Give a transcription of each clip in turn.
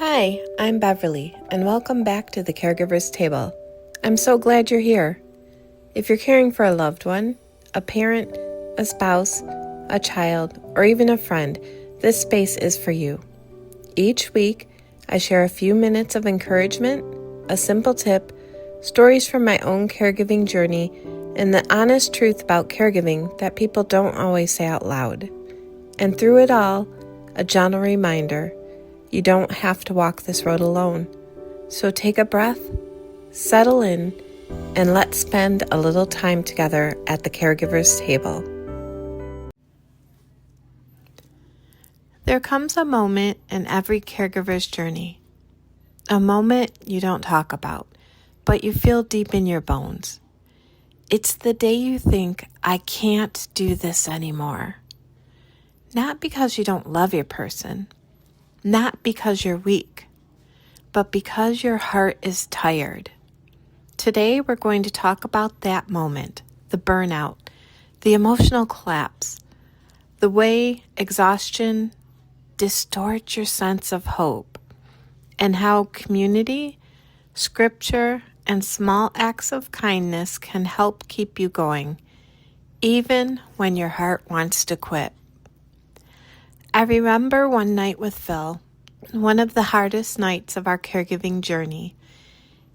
Hi, I'm Beverly, and welcome back to the Caregiver's Table. I'm so glad you're here. If you're caring for a loved one, a parent, a spouse, a child, or even a friend, this space is for you. Each week, I share a few minutes of encouragement, a simple tip, stories from my own caregiving journey, and the honest truth about caregiving that people don't always say out loud. And through it all, a gentle reminder, you don't have to walk this road alone. So take a breath, settle in, and let's spend a little time together at the caregiver's table. There comes a moment in every caregiver's journey, a moment you don't talk about, but you feel deep in your bones. It's the day you think, I can't do this anymore. Not because you don't love your person, not because you're weak, but because your heart is tired. Today, we're going to talk about that moment, the burnout, the emotional collapse, the way exhaustion distorts your sense of hope, and how community, scripture, and small acts of kindness can help keep you going, even when your heart wants to quit. I remember one night with Phil, one of the hardest nights of our caregiving journey.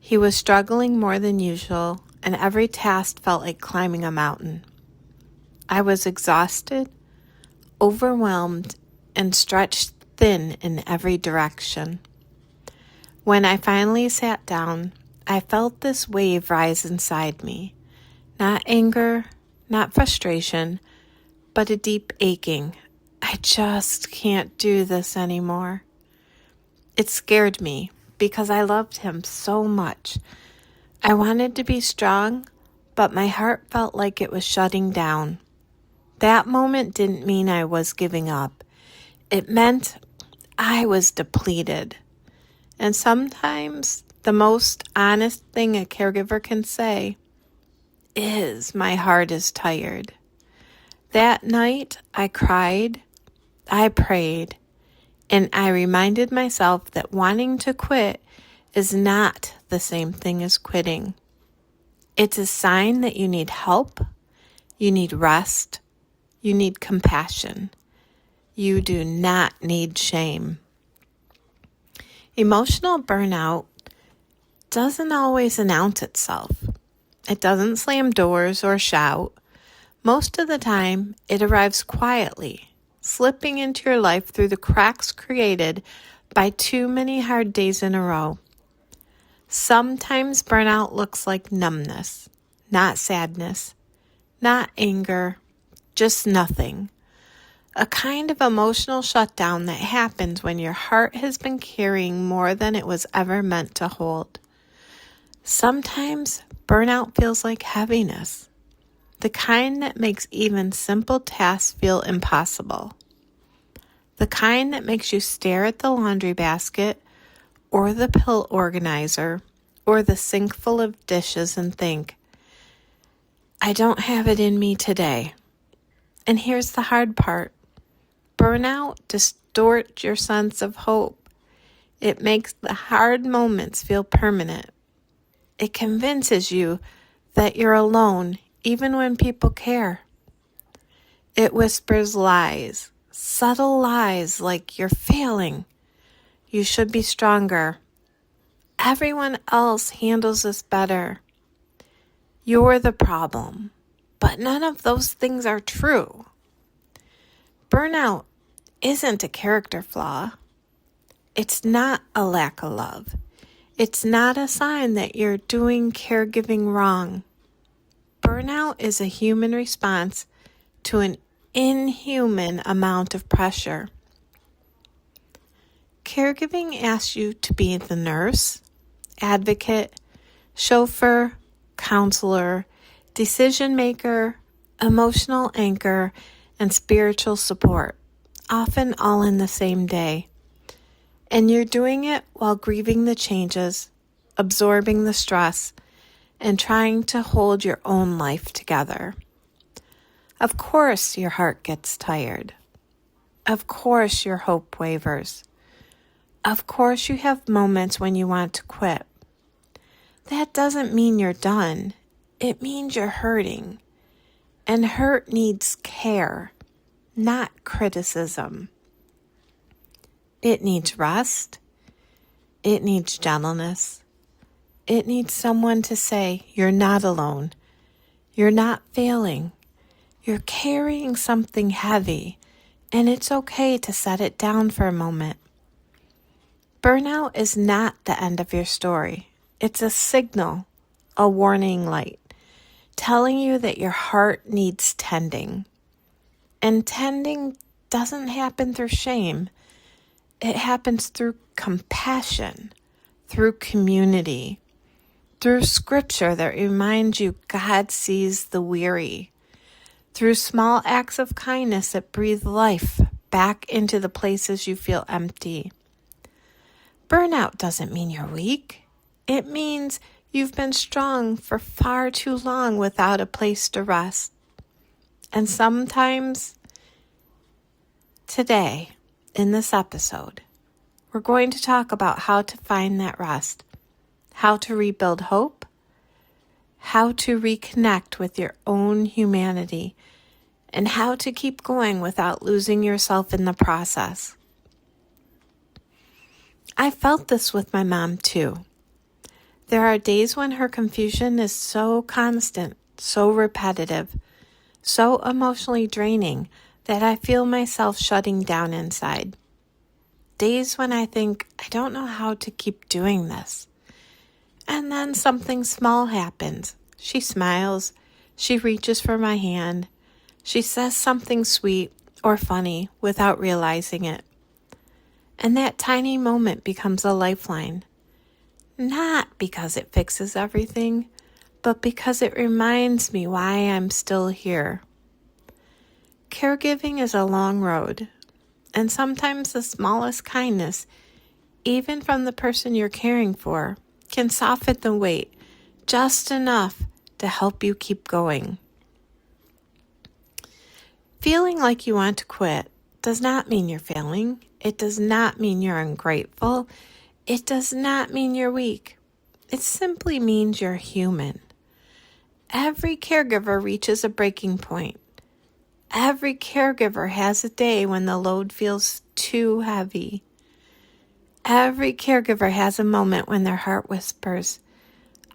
He was struggling more than usual, and every task felt like climbing a mountain. I was exhausted, overwhelmed, and stretched thin in every direction. When I finally sat down, I felt this wave rise inside me. Not anger, not frustration, but a deep aching. I just can't do this anymore. It scared me because I loved him so much. I wanted to be strong, but my heart felt like it was shutting down. That moment didn't mean I was giving up. It meant I was depleted. And sometimes the most honest thing a caregiver can say is, my heart is tired. That night, I cried, I prayed, and I reminded myself that wanting to quit is not the same thing as quitting. It's a sign that you need help, you need rest, you need compassion. You do not need shame. Emotional burnout doesn't always announce itself. It doesn't slam doors or shout. Most of the time, it arrives quietly, slipping into your life through the cracks created by too many hard days in a row. Sometimes burnout looks like numbness, not sadness, not anger, just nothing. A kind of emotional shutdown that happens when your heart has been carrying more than it was ever meant to hold. Sometimes burnout feels like heaviness, the kind that makes even simple tasks feel impossible. The kind that makes you stare at the laundry basket or the pill organizer or the sink full of dishes and think, I don't have it in me today. And here's the hard part. Burnout distorts your sense of hope. It makes the hard moments feel permanent. It convinces you that you're alone even when people care. It whispers lies, subtle lies like you're failing. You should be stronger. Everyone else handles this better. You're the problem. But none of those things are true. Burnout isn't a character flaw. It's not a lack of love. It's not a sign that you're doing caregiving wrong. Burnout is a human response to an inhuman amount of pressure. Caregiving asks you to be the nurse, advocate, chauffeur, counselor, decision maker, emotional anchor, and spiritual support, often all in the same day. And you're doing it while grieving the changes, absorbing the stress, and trying to hold your own life together. Of course your heart gets tired. Of course your hope wavers. Of course, you have moments when you want to quit. That doesn't mean you're done. It means you're hurting. And hurt needs care, not criticism. It needs rest. It needs gentleness. It needs someone to say, you're not alone. You're not failing. You're carrying something heavy, and it's okay to set it down for a moment. Burnout is not the end of your story. It's a signal, a warning light, telling you that your heart needs tending. And tending doesn't happen through shame. It happens through compassion, through community, through scripture that reminds you God sees the weary, through small acts of kindness that breathe life back into the places you feel empty. Burnout doesn't mean you're weak. It means you've been strong for far too long without a place to rest. And sometimes today, in this episode, we're going to talk about how to find that rest, how to rebuild hope, how to reconnect with your own humanity, and how to keep going without losing yourself in the process. I felt this with my mom too. There are days when her confusion is so constant, so repetitive, so emotionally draining that I feel myself shutting down inside. Days when I think, I don't know how to keep doing this. And then something small happens. She smiles. She reaches for my hand. She says something sweet or funny without realizing it. And that tiny moment becomes a lifeline. Not because it fixes everything, but because it reminds me why I'm still here. Caregiving is a long road, and sometimes the smallest kindness, even from the person you're caring for, can soften the weight just enough to help you keep going. Feeling like you want to quit does not mean you're failing. It does not mean you're ungrateful. It does not mean you're weak. It simply means you're human. Every caregiver reaches a breaking point. Every caregiver has a day when the load feels too heavy. Every caregiver has a moment when their heart whispers,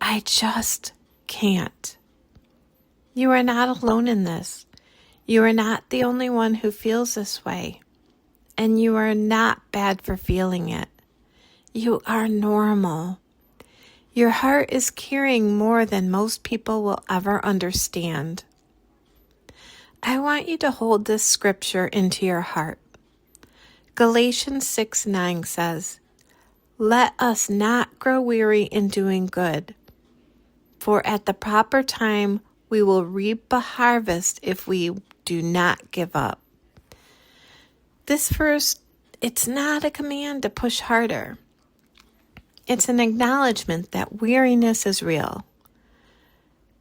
I just can't. You are not alone in this. You are not the only one who feels this way. And you are not bad for feeling it. You are normal. Your heart is carrying more than most people will ever understand. I want you to hold this scripture into your heart. Galatians 6:9 says, Let us not grow weary in doing good, for at the proper time we will reap a harvest if we do not give up. This verse, it's not a command to push harder. It's an acknowledgement that weariness is real.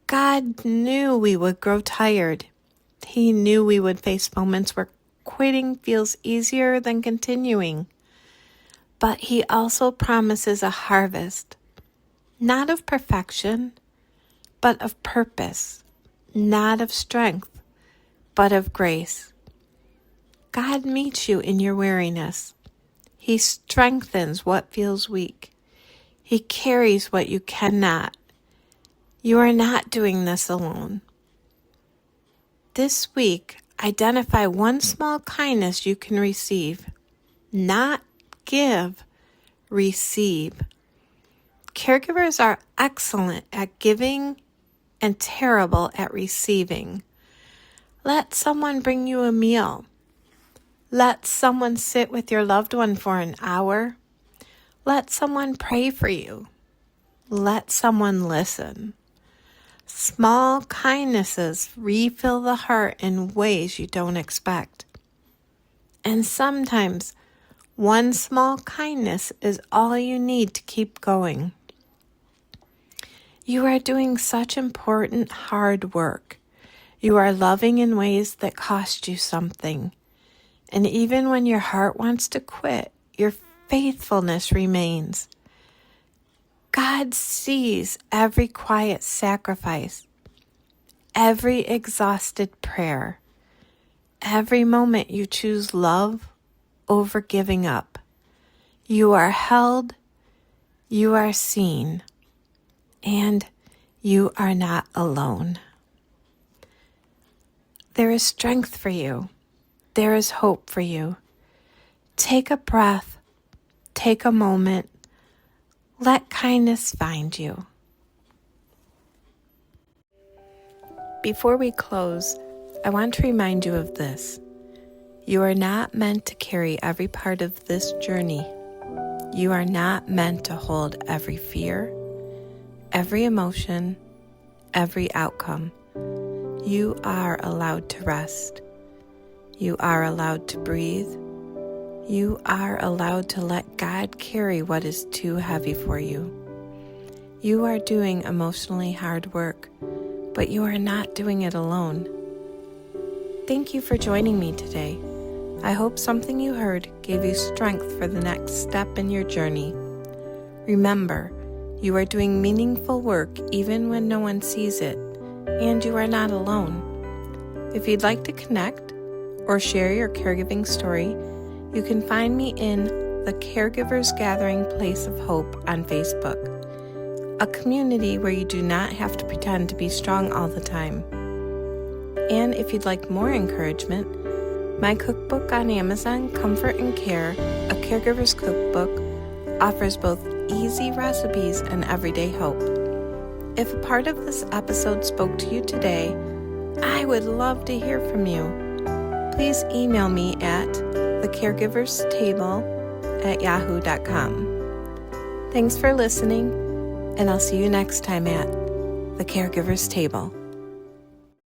God knew we would grow tired. He knew we would face moments where quitting feels easier than continuing. But He also promises a harvest, not of perfection, but of purpose, not of strength, but of grace. God meets you in your weariness. He strengthens what feels weak. He carries what you cannot. You are not doing this alone. This week, identify one small kindness you can receive. Not give, receive. Caregivers are excellent at giving and terrible at receiving. Let someone bring you a meal. Let someone sit with your loved one for an hour. Let someone pray for you. Let someone listen. Small kindnesses refill the heart in ways you don't expect. And sometimes one small kindness is all you need to keep going. You are doing such important, hard work. You are loving in ways that cost you something. And even when your heart wants to quit, your faithfulness remains. God sees every quiet sacrifice, every exhausted prayer, every moment you choose love over giving up. You are held, you are seen, and you are not alone. There is strength for you. There is hope for you. Take a breath. Take a moment. Let kindness find you. Before we close, I want to remind you of this. You are not meant to carry every part of this journey. You are not meant to hold every fear, every emotion, every outcome. You are allowed to rest. You are allowed to breathe. You are allowed to let God carry what is too heavy for you. You are doing emotionally hard work, but you are not doing it alone. Thank you for joining me today. I hope something you heard gave you strength for the next step in your journey. Remember, you are doing meaningful work even when no one sees it, and you are not alone. If you'd like to connect or share your caregiving story, you can find me in the Caregivers Gathering Place of Hope on Facebook, a community where you do not have to pretend to be strong all the time. And if you'd like more encouragement, my cookbook on Amazon, Comfort and Care, a caregiver's cookbook, offers both easy recipes and everyday hope. If a part of this episode spoke to you today, I would love to hear from you. Please email me at thecaregiverstable@yahoo.com. Thanks for listening, and I'll see you next time at The Caregiver's Table.